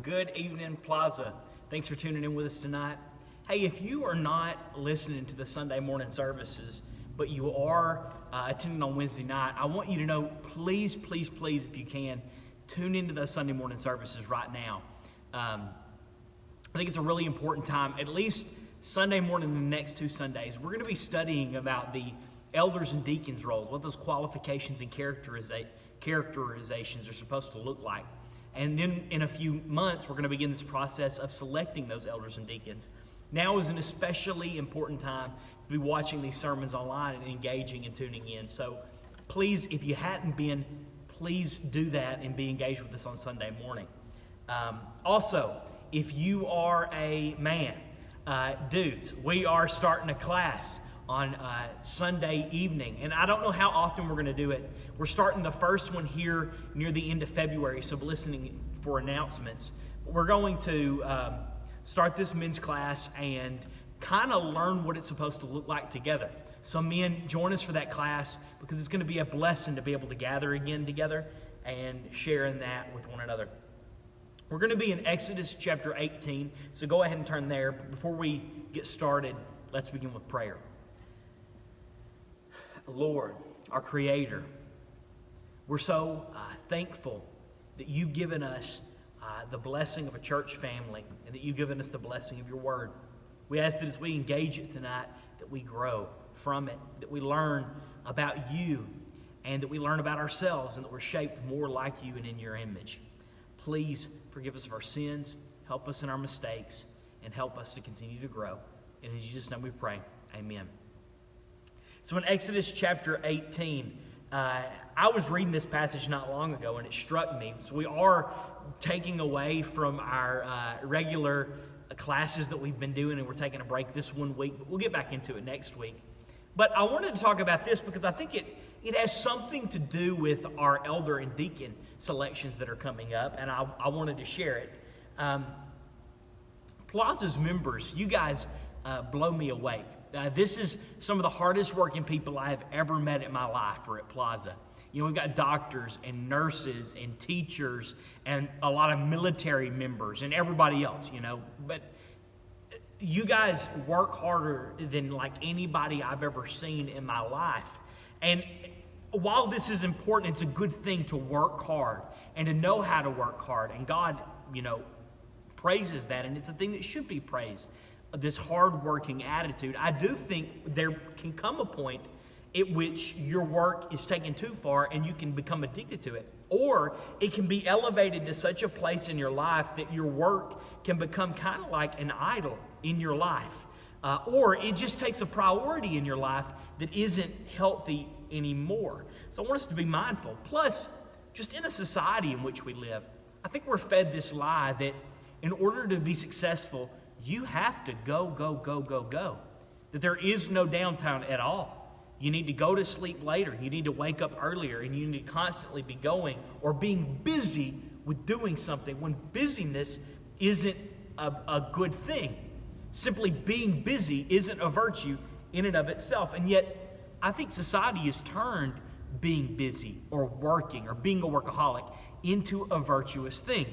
Good evening, Plaza. Thanks for tuning in with us tonight. Hey, if you are not listening to the Sunday morning services, but you are attending on Wednesday night, I want you to know, please, if you can, tune into those Sunday morning services right now. I think it's a really important time, at least Sunday morning, the next 2 Sundays. We're going to be studying about the elders and deacons' roles, what those qualifications and characterizations are supposed to look like. And then in a few months, we're going to begin this process of selecting those elders and deacons. Now is an especially important time to be watching these sermons online and engaging and tuning in. So please, if you hadn't been, please do that and be engaged with us on Sunday morning. Also, if you are a man, dudes, we are starting a class on Sunday evening. And I don't know how often we're going to do it. We're starting the first one here near the end of February, so be listening for announcements. We're going to start this men's class and kind of learn what it's supposed to look like together. So men, join us for that class because it's going to be a blessing to be able to gather again together and share in that with one another. We're going to be in Exodus chapter 18, so go ahead and turn there. But before we get started, let's begin with prayer. Lord, our Creator, we're so thankful that you've given us the blessing of a church family and that you've given us the blessing of your word. We ask that as we engage it tonight, that we grow from it, that we learn about you and that we learn about ourselves and that we're shaped more like you and in your image. Please forgive us of our sins, help us in our mistakes, and help us to continue to grow. And in Jesus' name we pray, amen. So in Exodus chapter 18, I was reading this passage not long ago and it struck me. So we are taking away from our regular classes that we've been doing and we're taking a break this 1 week, but we'll get back into it next week. But I wanted to talk about this because I think it has something to do with our elder and deacon selections that are coming up, and I wanted to share it. Plaza's members, you guys blow me away. This is some of the hardest working people I have ever met in my life are at Plaza. You know, we've got doctors and nurses and teachers and a lot of military members and everybody else, you know. But you guys work harder than like anybody I've ever seen in my life. And while this is important, it's a good thing to work hard and to know how to work hard. And God, you know, praises that, and it's a thing that should be praised. This hard-working attitude. I do think there can come a point at which your work is taken too far and you can become addicted to it. Or it can be elevated to such a place in your life that your work can become kind of like an idol in your life. Or it just takes a priority in your life that isn't healthy anymore. So I want us to be mindful. Plus, just in the society in which we live, I think we're fed this lie that in order to be successful, you have to go. That there is no downtime at all. You need to go to sleep later. You need to wake up earlier. And you need to constantly be going or being busy with doing something when busyness isn't a good thing. Simply being busy isn't a virtue in and of itself. And yet, I think society has turned being busy or working or being a workaholic into a virtuous thing.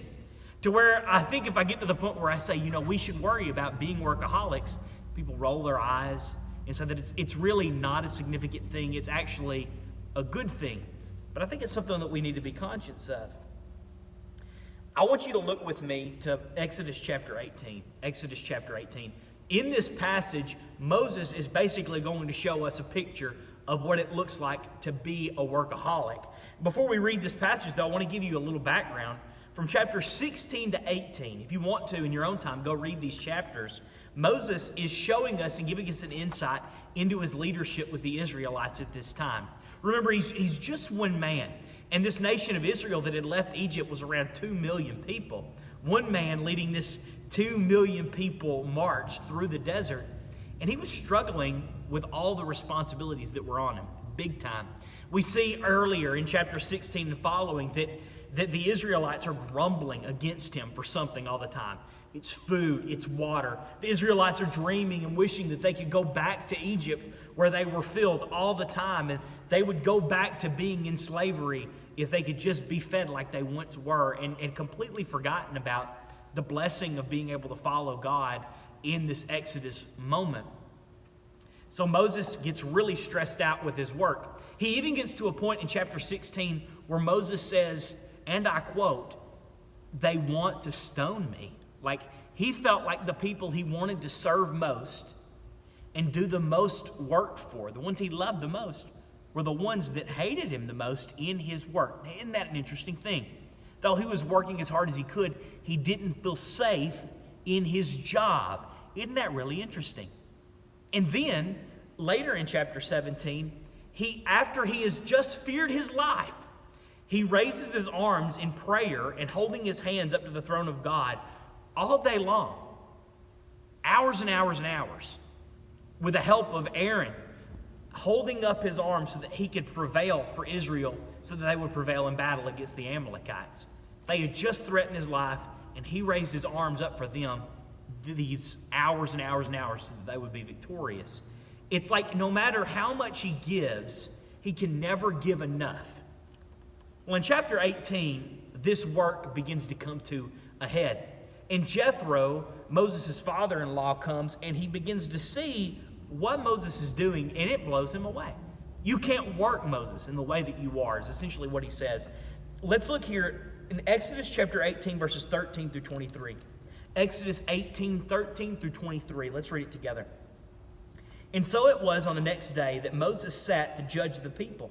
To where I think if I get to the point where I say, you know, we should worry about being workaholics, people roll their eyes and say that it's really not a significant thing. It's actually a good thing. But I think it's something that we need to be conscious of. I want you to look with me to Exodus chapter 18. Exodus chapter 18. In this passage, Moses is basically going to show us a picture of what it looks like to be a workaholic. Before we read this passage, though, I want to give you a little background. From chapter 16 to 18, if you want to in your own time, go read these chapters. Moses is showing us and giving us an insight into his leadership with the Israelites at this time. Remember, he's just one man. And this nation of Israel that had left Egypt was around 2 million people. One man leading this 2 million people march through the desert. And he was struggling with all the responsibilities that were on him, big time. We see earlier in chapter 16 and following that the Israelites are grumbling against him for something all the time. It's food, it's water. The Israelites are dreaming and wishing that they could go back to Egypt where they were filled all the time, and they would go back to being in slavery if they could just be fed like they once were, and completely forgotten about the blessing of being able to follow God in this Exodus moment. So Moses gets really stressed out with his work. He even gets to a point in chapter 16 where Moses says, and I quote, "They want to stone me." Like, he felt like the people he wanted to serve most and do the most work for, the ones he loved the most, were the ones that hated him the most in his work. Now, isn't that an interesting thing? Though he was working as hard as he could, he didn't feel safe in his job. Isn't that really interesting? And then, later in chapter 17, after he has just feared his life, he raises his arms in prayer and holding his hands up to the throne of God all day long, hours and hours and hours, with the help of Aaron, holding up his arms so that he could prevail for Israel, so that they would prevail in battle against the Amalekites. They had just threatened his life, and he raised his arms up for them these hours and hours and hours so that they would be victorious. It's like no matter how much he gives, he can never give enough. Well, in chapter 18, this work begins to come to a head. And Jethro, Moses' father-in-law, comes and he begins to see what Moses is doing, and it blows him away. You can't work, Moses, in the way that you are, is essentially what he says. Let's look here in Exodus chapter 18, verses 13 through 23. Exodus 18, 13 through 23. Let's read it together. "And so it was on the next day that Moses sat to judge the people.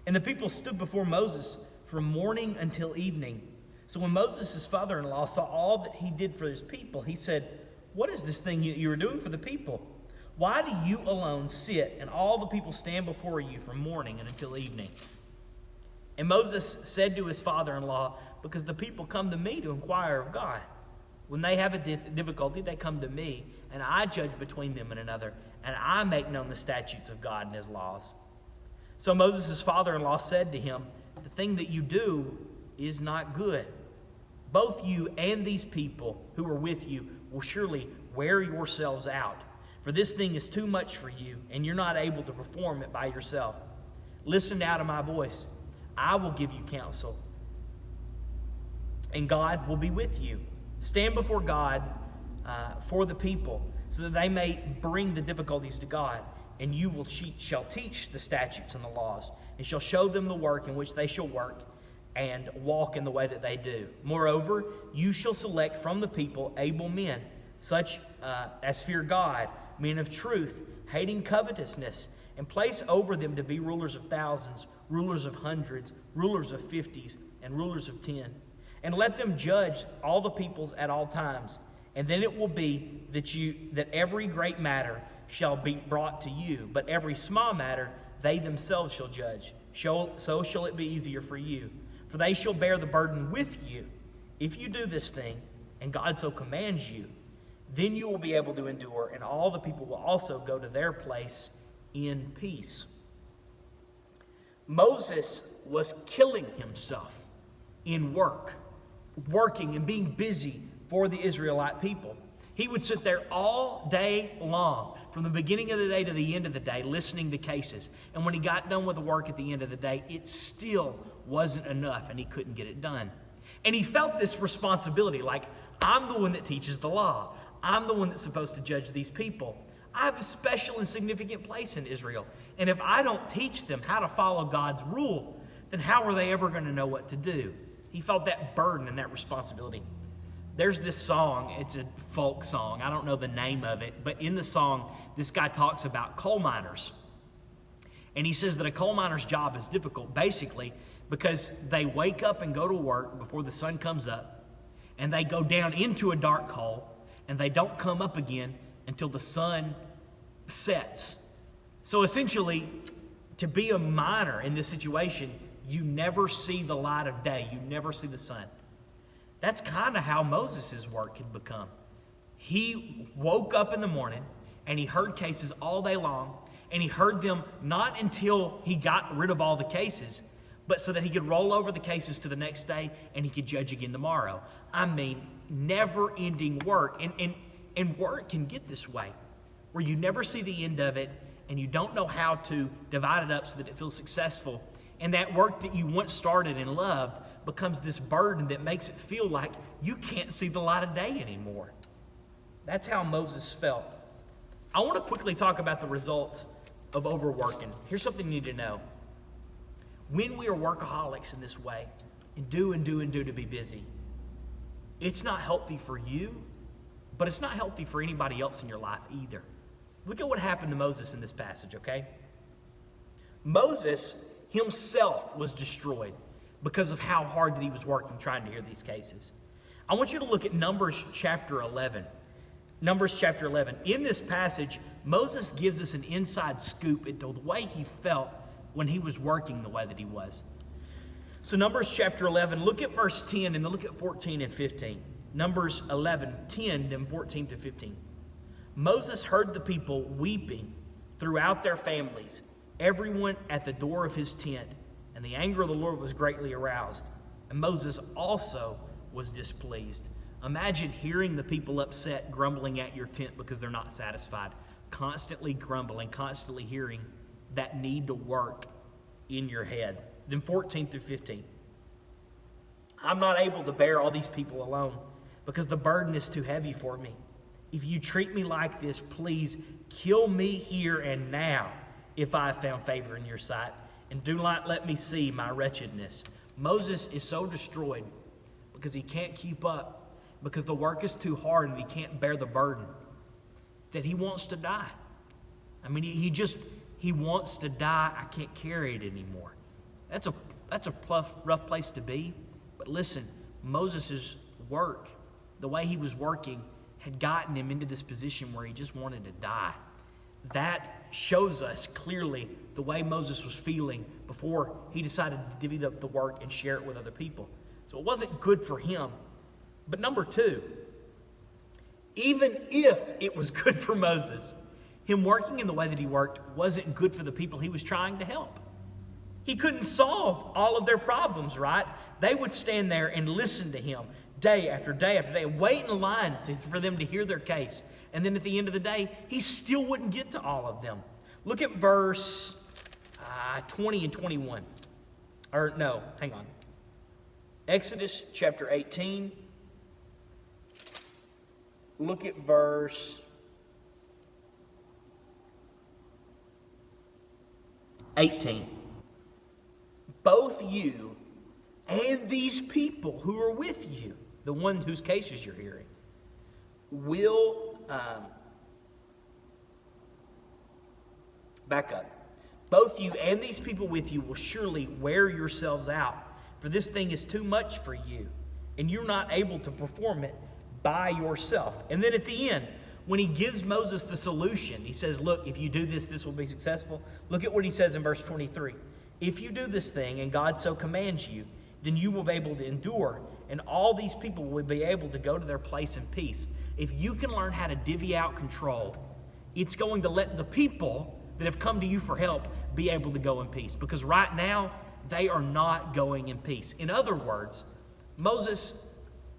And the people stood before Moses from morning until evening. So when Moses' father-in-law saw all that he did for his people, he said, 'What is this thing you are doing for the people? Why do you alone sit and all the people stand before you from morning and until evening?' And Moses said to his father-in-law, 'Because the people come to me to inquire of God. When they have a difficulty, they come to me, and I judge between them and another, and I make known the statutes of God and his laws.' So Moses' father-in-law said to him, 'The thing that you do is not good. Both you and these people who are with you will surely wear yourselves out. For this thing is too much for you, and you're not able to perform it by yourself. Listen now to my voice. I will give you counsel, and God will be with you. Stand before God for the people, so that they may bring the difficulties to God, and you shall teach the statutes and the laws, and shall show them the work in which they shall work, and walk in the way that they do. Moreover, you shall select from the people able men, such as fear God, men of truth, hating covetousness, and place over them to be rulers of thousands, rulers of hundreds, rulers of 50s, and rulers of 10. And let them judge all the peoples at all times. And then it will be that every great matter shall be brought to you, but every small matter they themselves shall judge. So shall it be easier for you. For they shall bear the burden with you. If you do this thing, and God so commands you, then you will be able to endure, and all the people will also go to their place in peace." Moses was killing himself in working and being busy for the Israelite people. He would sit there all day long, from the beginning of the day to the end of the day, listening to cases. And when he got done with the work at the end of the day, it still wasn't enough, and he couldn't get it done. And he felt this responsibility, like, I'm the one that teaches the law. I'm the one that's supposed to judge these people. I have a special and significant place in Israel. And if I don't teach them how to follow God's rule, then how are they ever going to know what to do? He felt that burden and that responsibility. There's this song, it's a folk song, I don't know the name of it, but in the song, this guy talks about coal miners. And he says that a coal miner's job is difficult, basically, because they wake up and go to work before the sun comes up, and they go down into a dark hole, and they don't come up again until the sun sets. So essentially, to be a miner in this situation, you never see the light of day. You never see the sun. That's kind of how Moses' work had become. He woke up in the morning, and he heard cases all day long, and he heard them not until he got rid of all the cases, but so that he could roll over the cases to the next day, and he could judge again tomorrow. I mean, never-ending work. And work can get this way, where you never see the end of it, and you don't know how to divide it up so that it feels successful. And that work that you once started and loved becomes this burden that makes it feel like you can't see the light of day anymore. That's how Moses felt. I want to quickly talk about the results of overworking. Here's something you need to know. When we are workaholics in this way, and do to be busy, it's not healthy for you, but it's not healthy for anybody else in your life either. Look at what happened to Moses in this passage, okay? Moses himself was destroyed because of how hard that he was working trying to hear these cases. I want you to look at Numbers chapter 11. Numbers chapter 11. In this passage, Moses gives us an inside scoop into the way he felt when he was working the way that he was. So Numbers chapter 11, look at verse 10 and then look at 14 and 15. Numbers 11, 10, then 14 to 15. Moses heard the people weeping throughout their families, everyone at the door of his tent, and the anger of the Lord was greatly aroused. And Moses also was displeased. Imagine hearing the people upset, grumbling at your tent because they're not satisfied, constantly grumbling, constantly hearing that need to work in your head. Then 14 through 15. I'm not able to bear all these people alone because the burden is too heavy for me. If you treat me like this, please kill me here and now if I have found favor in your sight, and do not let me see my wretchedness. Moses is so destroyed because he can't keep up, because the work is too hard and he can't bear the burden, that he wants to die. I mean, he wants to die. I can't carry it anymore. That's a rough place to be. But listen, Moses' work, the way he was working, had gotten him into this position where he just wanted to die. That shows us clearly the way Moses was feeling before he decided to divvy up the work and share it with other people. So it wasn't good for him. But number two, even if it was good for Moses, him working in the way that he worked wasn't good for the people he was trying to help. He couldn't solve all of their problems, right? They would stand there and listen to him day after day after day, wait in line for them to hear their case. And then at the end of the day, he still wouldn't get to all of them. Look at verse 20 and 21. Or no, hang on. Exodus chapter 18. Look at verse 18. Both you and these people who are with you, the one whose cases you're hearing, will back up. Both you and these people with you will surely wear yourselves out, for this thing is too much for you, and you're not able to perform it by yourself. And then at the end, when he gives Moses the solution, he says, look, if you do this, this will be successful. Look at what he says in verse 23. If you do this thing and God so commands you, then you will be able to endure, and all these people will be able to go to their place in peace. If you can learn how to divvy out control, it's going to let the people that have come to you for help be able to go in peace. Because right now, they are not going in peace. In other words, Moses,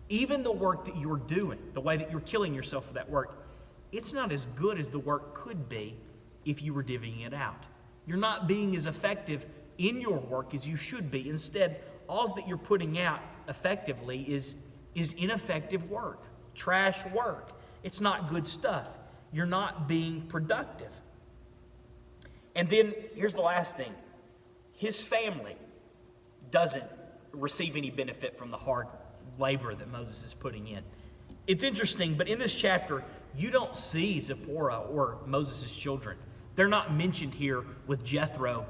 even the work that you're doing, the way that you're killing yourself for that work, it's not as good as the work could be if you were divvying it out. You're not being as effective in your work as you should be. Instead, all that you're putting out effectively is ineffective work, trash work. It's not good stuff. You're not being productive. And then here's the last thing. His family doesn't receive any benefit from the hard labor that Moses is putting in. It's interesting, but in this chapter, you don't see Zipporah or Moses' children. They're not mentioned here with Jethro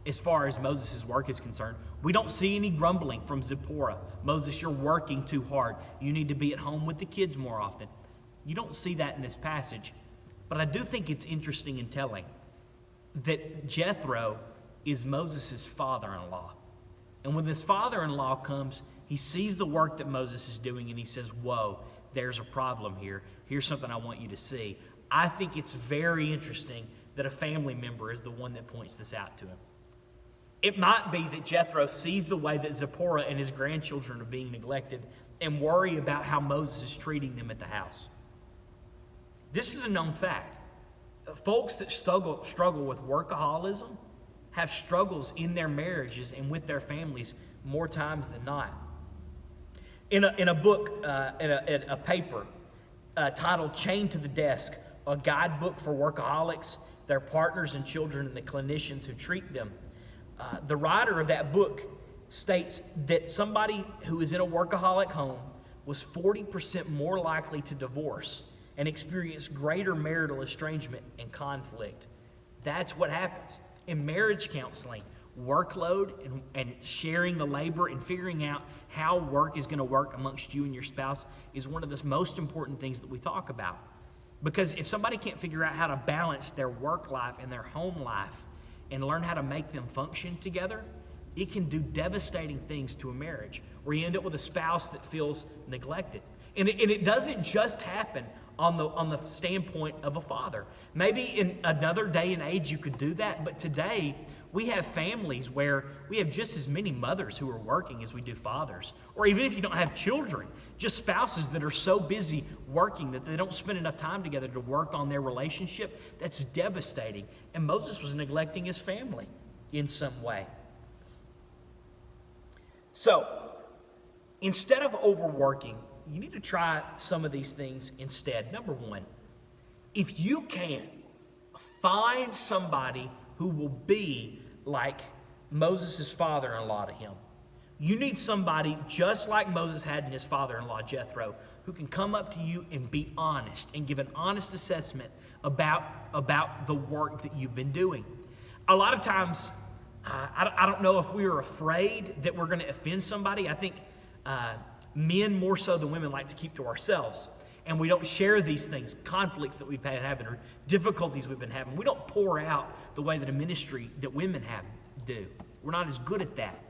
as far as Moses' work is concerned. We don't see any grumbling from Zipporah. Moses, you're working too hard. You need to be at home with the kids more often. You don't see that in this passage. But I do think it's interesting and telling that Jethro is Moses' father-in-law. And when this father-in-law comes, he sees the work that Moses is doing and he says, whoa, there's a problem here. Here's something I want you to see. I think it's very interesting that a family member is the one that points this out to him. It might be that Jethro sees the way that Zipporah and his grandchildren are being neglected and worry about how Moses is treating them at the house. This is a known fact. Folks that struggle with workaholism have struggles in their marriages and with their families more times than not. In a book, in a paper titled Chained to the Desk, a guidebook for workaholics, their partners and children, and the clinicians who treat them, the writer of that book states that somebody who is in a workaholic home was 40% more likely to divorce and experience greater marital estrangement and conflict. That's what happens. In marriage counseling, workload and sharing the labor and figuring out how work is going to work amongst you and your spouse is one of the most important things that we talk about. Because if somebody can't figure out how to balance their work life and their home life and learn how to make them function together, it can do devastating things to a marriage, where you end up with a spouse that feels neglected. And it doesn't just happen on the standpoint of a father. Maybe in another day and age you could do that, but today we have families where we have just as many mothers who are working as we do fathers. Or even if you don't have children, just spouses that are so busy working that they don't spend enough time together to work on their relationship. That's devastating. And Moses was neglecting his family in some way. So, instead of overworking, you need to try some of these things instead. Number one, if you can, find somebody who will be like Moses' father-in-law to him. You need somebody just like Moses had in his father-in-law, Jethro, who can come up to you and be honest and give an honest assessment about the work that you've been doing. A lot of times, I don't know if we're afraid that we're going to offend somebody. I think men more so than women like to keep to ourselves. And we don't share these things, conflicts that we've been having or difficulties we've been having. We don't pour out the way that a ministry that women do. We're not as good at that.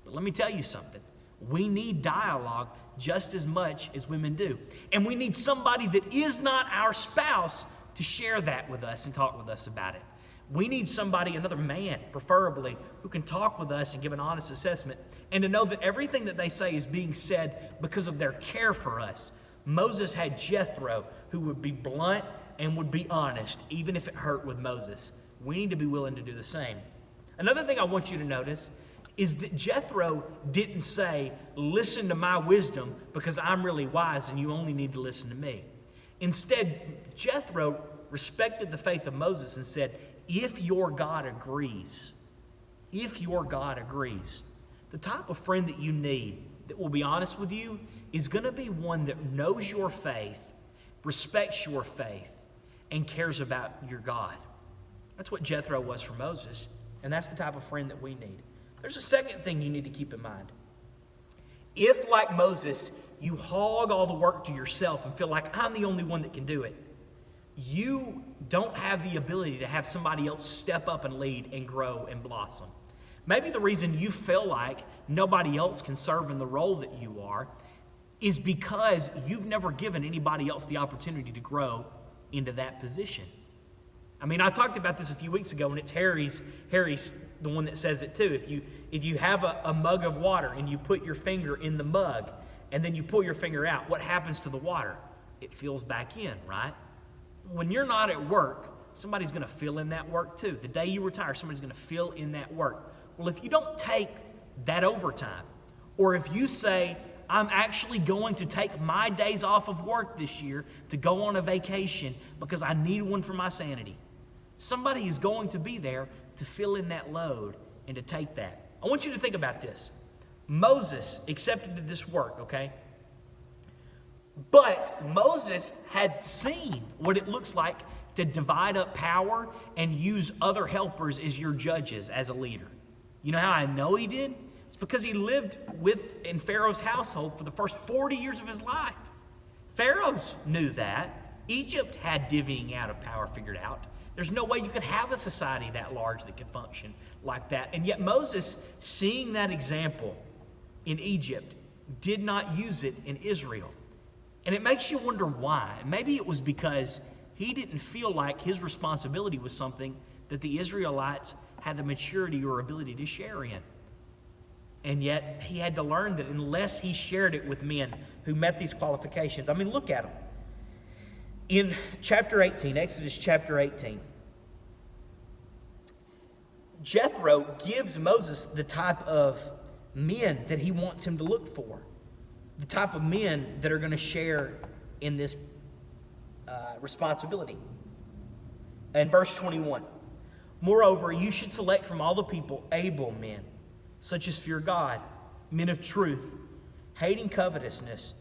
But let me tell you something. We need dialogue just as much as women do. And we need somebody that is not our spouse to share that with us and talk with us about it. We need somebody, another man, preferably, who can talk with us and give an honest assessment and to know that everything that they say is being said because of their care for us. Moses had Jethro, who would be blunt and would be honest, even if it hurt with Moses. We need to be willing to do the same. Another thing I want you to notice is that Jethro didn't say, listen to my wisdom because I'm really wise and you only need to listen to me. Instead, Jethro respected the faith of Moses and said, if your God agrees, the type of friend that you need that will be honest with you is going to be one that knows your faith, respects your faith, and cares about your God. That's what Jethro was for Moses, and that's the type of friend that we need. There's a second thing you need to keep in mind. If, like Moses, you hog all the work to yourself and feel like I'm the only one that can do it, you don't have the ability to have somebody else step up and lead and grow and blossom. Maybe the reason you feel like nobody else can serve in the role that you are is because you've never given anybody else the opportunity to grow into that position. I mean, I talked about this a few weeks ago, and it's Harry's the one that says it too. If you have a mug of water and you put your finger in the mug and then you pull your finger out, what happens to the water? It fills back in, right? When you're not at work, somebody's going to fill in that work too. The day you retire, somebody's going to fill in that work. Well, if you don't take that overtime, or if you say, I'm actually going to take my days off of work this year to go on a vacation because I need one for my sanity, somebody is going to be there to fill in that load and to take that. I want you to think about this. Moses accepted this work, okay? But Moses had seen what it looks like to divide up power and use other helpers as your judges as a leader. You know how I know he did? It's because he lived in Pharaoh's household for the first 40 years of his life. Pharaoh knew that. Egypt had divvying out of power figured out. There's no way you could have a society that large that could function like that. And yet Moses, seeing that example in Egypt, did not use it in Israel. And it makes you wonder why. Maybe it was because he didn't feel like his responsibility was something that the Israelites had the maturity or ability to share in. And yet he had to learn that unless he shared it with men who met these qualifications. I mean, look at them. In chapter 18, Exodus chapter 18, Jethro gives Moses the type of men that he wants him to look for, the type of men that are going to share in this responsibility. In verse 21, moreover, you should select from all the people able men, such as fear God, men of truth, hating covetousness,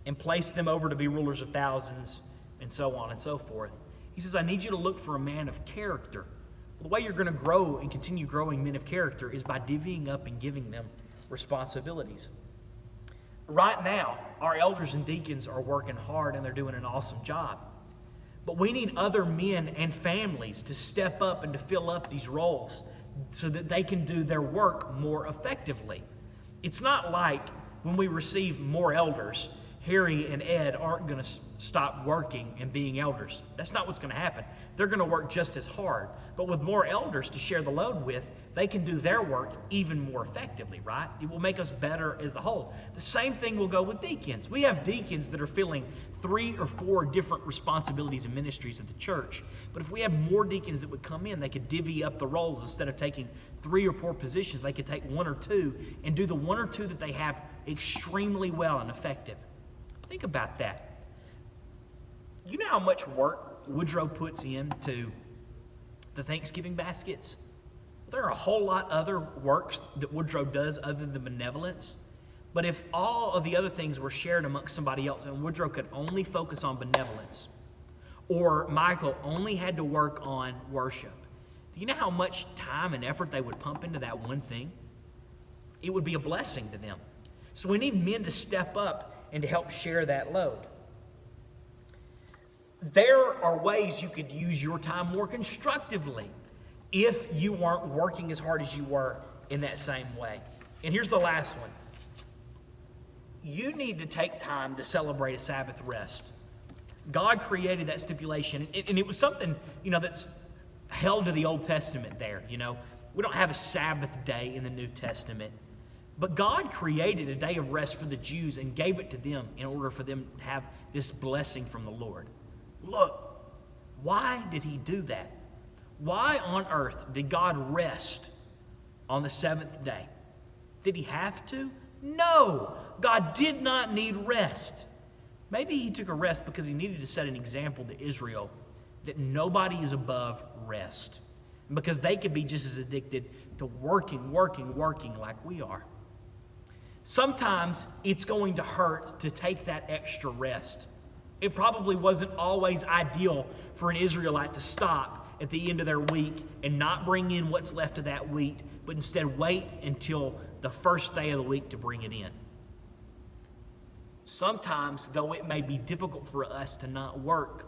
and place them over to be rulers of thousands, and so on and so forth. He says, I need you to look for a man of character. The way you're going to grow and continue growing men of character is by divvying up and giving them responsibilities. Right now, our elders and deacons are working hard and they're doing an awesome job. But we need other men and families to step up and to fill up these roles so that they can do their work more effectively. It's not like when we receive more elders, Harry and Ed aren't going to stop working and being elders. That's not what's going to happen. They're going to work just as hard. But with more elders to share the load with, they can do their work even more effectively, right? It will make us better as the whole. The same thing will go with deacons. We have deacons that are filling 3 or 4 different responsibilities and ministries at the church. But if we had more deacons that would come in, they could divvy up the roles. Instead of taking 3 or 4 positions, they could take 1 or 2 and do the 1 or 2 that they have extremely well and effective. Think about that. You know how much work Woodrow puts into the Thanksgiving baskets? There are a whole lot other works that Woodrow does other than benevolence. But if all of the other things were shared amongst somebody else and Woodrow could only focus on benevolence, or Michael only had to work on worship, do you know how much time and effort they would pump into that one thing? It would be a blessing to them. So we need men to step up and to help share that load. There are ways you could use your time more constructively if you weren't working as hard as you were in that same way. And here's the last one. You need to take time to celebrate a Sabbath rest. God created that stipulation, and it was something, that's held to the Old Testament there, We don't have a Sabbath day in the New Testament. But God created a day of rest for the Jews and gave it to them in order for them to have this blessing from the Lord. Look, why did he do that? Why on earth did God rest on the 7th day? Did he have to? No, God did not need rest. Maybe he took a rest because he needed to set an example to Israel that nobody is above rest. Because they could be just as addicted to working like we are. Sometimes it's going to hurt to take that extra rest. It probably wasn't always ideal for an Israelite to stop at the end of their week and not bring in what's left of that week, but instead wait until the first day of the week to bring it in. Sometimes, though it may be difficult for us to not work,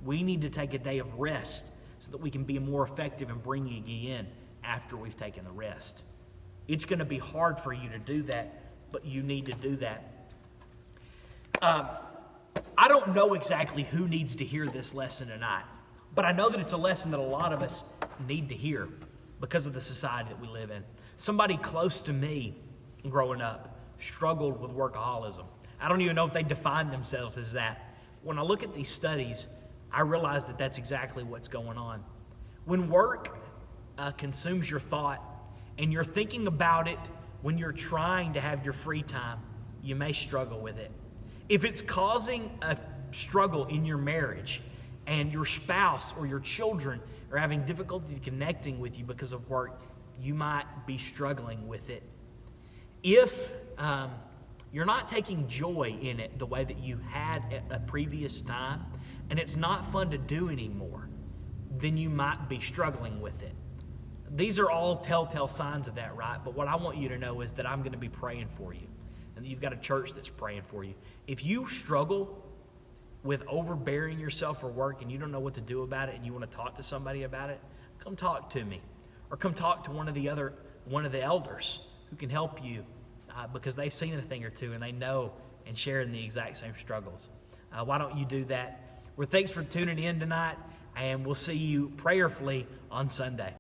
we need to take a day of rest so that we can be more effective in bringing it in after we've taken the rest. It's going to be hard for you to do that, but you need to do that. I don't know exactly who needs to hear this lesson tonight, but I know that it's a lesson that a lot of us need to hear because of the society that we live in. Somebody close to me growing up struggled with workaholism. I don't even know if they define themselves as that. When I look at these studies, I realize that that's exactly what's going on. When work consumes your thought and you're thinking about it when you're trying to have your free time, you may struggle with it. If it's causing a struggle in your marriage and your spouse or your children are having difficulty connecting with you because of work, you might be struggling with it. If you're not taking joy in it the way that you had at a previous time, and it's not fun to do anymore, then you might be struggling with it. These are all telltale signs of that, right? But what I want you to know is that I'm going to be praying for you, and that you've got a church that's praying for you. If you struggle with overbearing yourself for work and you don't know what to do about it and you want to talk to somebody about it, come talk to me. Or come talk to one of the elders who can help you because they've seen a thing or two and they know and share in the exact same struggles. Why don't you do that? Well, thanks for tuning in tonight, and we'll see you prayerfully on Sunday.